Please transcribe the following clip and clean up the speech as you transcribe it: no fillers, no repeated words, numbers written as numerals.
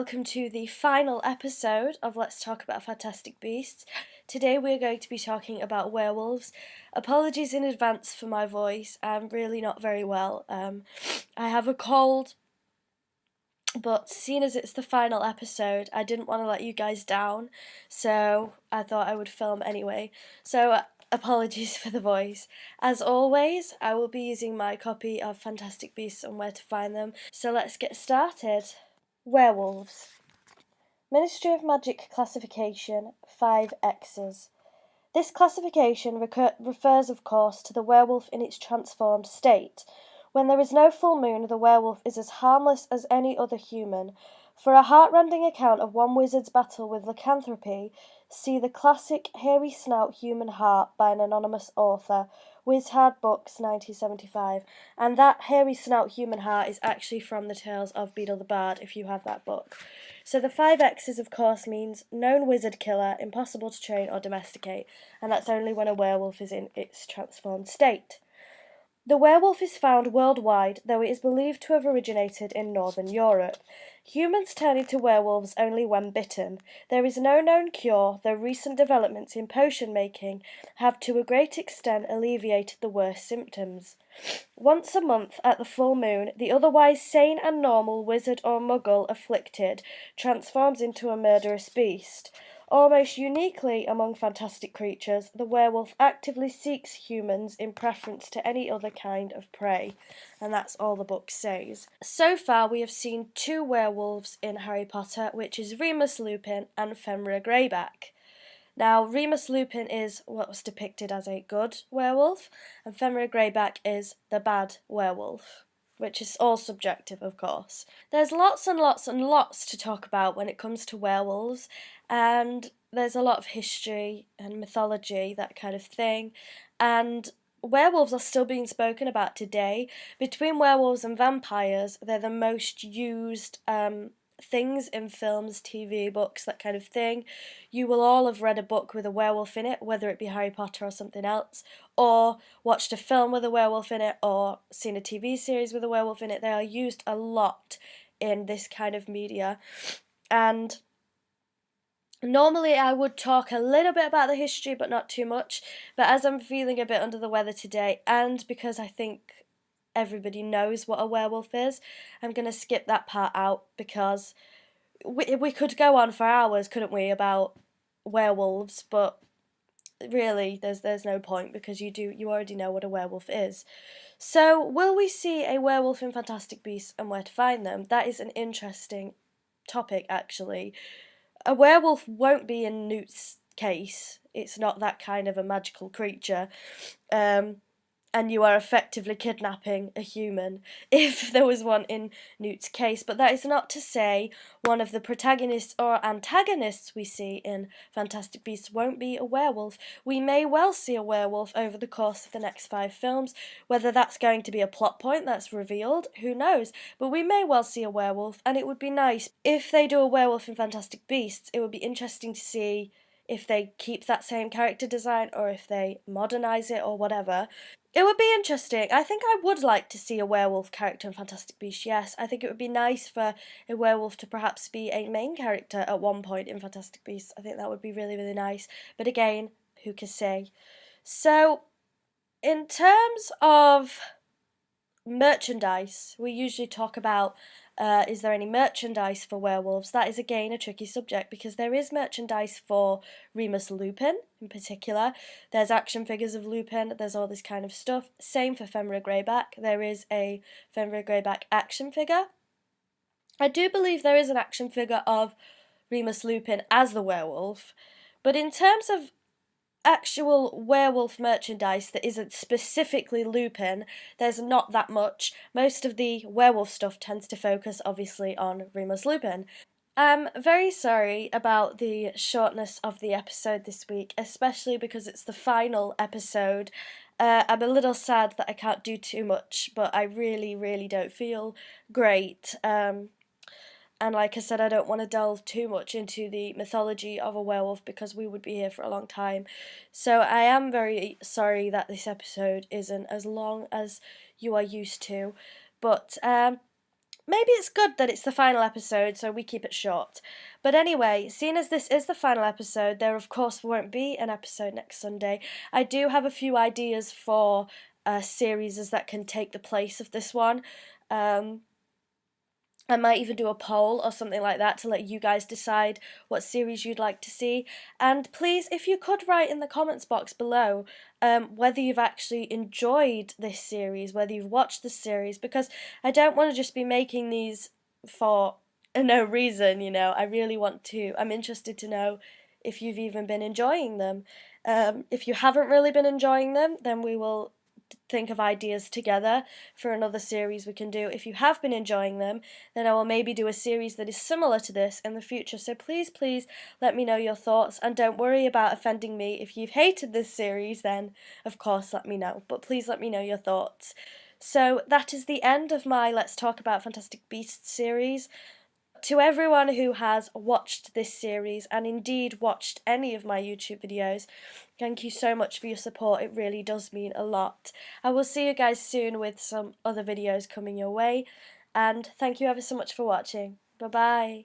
welcome to the final episode of Let's Talk About Fantastic Beasts. Today we're going to be talking about werewolves. Apologies in advance for my voice, I'm really not very well. I have a cold, but seeing as it's the final episode, I didn't want to let you guys down, so I thought I would film anyway. So apologies for the voice. As always, I will be using my copy of Fantastic Beasts and Where to Find Them, so let's get started. Werewolves. Ministry of Magic classification 5X's. This classification refers, of course, to the werewolf in its transformed state. When there is no full moon, the werewolf is as harmless as any other human. For a heart-rending account of one wizard's battle with lycanthropy, see the classic Hairy Snout Human Heart by an anonymous author, Wizhard Books, 1975. And that Hairy Snout Human Heart is actually from the Tales of Beedle the Bard, if you have that book. So the 5X's, of course, means known wizard killer, impossible to train or domesticate, and that's only when a werewolf is in its transformed state. The werewolf is found worldwide, though it is believed to have originated in Northern Europe. Humans turn into werewolves only when bitten. There is no known cure, though recent developments in potion making have to a great extent alleviated the worst symptoms. Once a month, at the full moon, the otherwise sane and normal wizard or muggle afflicted transforms into a murderous beast. Almost uniquely among fantastic creatures, the werewolf actively seeks humans in preference to any other kind of prey, and that's all the book says. So far we have seen two werewolves in Harry Potter, which is Remus Lupin and Fenrir Greyback. Now, Remus Lupin is what was depicted as a good werewolf, and Fenrir Greyback is the bad werewolf, which is all subjective, of course. There's lots and lots and lots to talk about when it comes to werewolves, and there's a lot of history and mythology, that kind of thing, and werewolves are still being spoken about today. Between werewolves and vampires, they're the most used things in films, TV, books, that kind of thing. You will all have read a book with a werewolf in it, whether it be Harry Potter or something else, or watched a film with a werewolf in it, or seen a TV series with a werewolf in it. They are used a lot in this kind of media. And normally I would talk a little bit about the history, but not too much. But as I'm feeling a bit under the weather today, and because I think everybody knows what a werewolf is, I'm going to skip that part out, because we could go on for hours, couldn't we, about werewolves, but really there's no point, because you already know what a werewolf is. So will we see a werewolf in Fantastic Beasts and Where to Find Them? That is an interesting topic, actually. A werewolf won't be in Newt's case. It's not that kind of a magical creature. And you are effectively kidnapping a human, if there was one in Newt's case. But that is not to say one of the protagonists or antagonists we see in Fantastic Beasts won't be a werewolf. We may well see a werewolf over the course of the next 5 films. Whether that's going to be a plot point that's revealed, who knows? But we may well see a werewolf, and it would be nice. If they do a werewolf in Fantastic Beasts, it would be interesting to see if they keep that same character design, or if they modernise it, or whatever. It would be interesting. I think I would like to see a werewolf character in Fantastic Beasts, yes. I think it would be nice for a werewolf to perhaps be a main character at one point in Fantastic Beasts. I think that would be really, really nice. But again, who can say? So, in terms of merchandise, we usually talk about is there any merchandise for werewolves? That is again a tricky subject, because there is merchandise for Remus Lupin in particular. There's action figures of Lupin, there's all this kind of stuff. Same for Fenrir Greyback. There is a Fenrir Greyback action figure. I do believe there is an action figure of Remus Lupin as the werewolf, but in terms of actual werewolf merchandise that isn't specifically Lupin, there's not that much. Most of the werewolf stuff tends to focus, obviously, on Remus Lupin. I'm very sorry about the shortness of the episode this week, especially because it's the final episode. I'm a little sad that I can't do too much, but I really, really don't feel great. And like I said, I don't want to delve too much into the mythology of a werewolf, because we would be here for a long time. So I am very sorry that this episode isn't as long as you are used to. But maybe it's good that it's the final episode, so we keep it short. But anyway, seeing as this is the final episode, there of course won't be an episode next Sunday. I do have a few ideas for series that can take the place of this one. I might even do a poll or something like that to let you guys decide what series you'd like to see. And please, if you could write in the comments box below whether you've actually enjoyed this series, whether you've watched this series, because I don't want to just be making these for no reason, you know. I really want to. I'm interested to know if you've even been enjoying them. If you haven't really been enjoying them, then we will think of ideas together for another series we can do. If you have been enjoying them, then I will maybe do a series that is similar to this in the future. So please, please let me know your thoughts, and don't worry about offending me. If you've hated this series, then of course let me know, but please let me know your thoughts. So that is the end of my Let's Talk About Fantastic Beasts series. To everyone who has watched this series, and indeed watched any of my YouTube videos, thank you so much for your support. It really does mean a lot. I will see you guys soon with some other videos coming your way, and thank you ever so much for watching. Bye bye.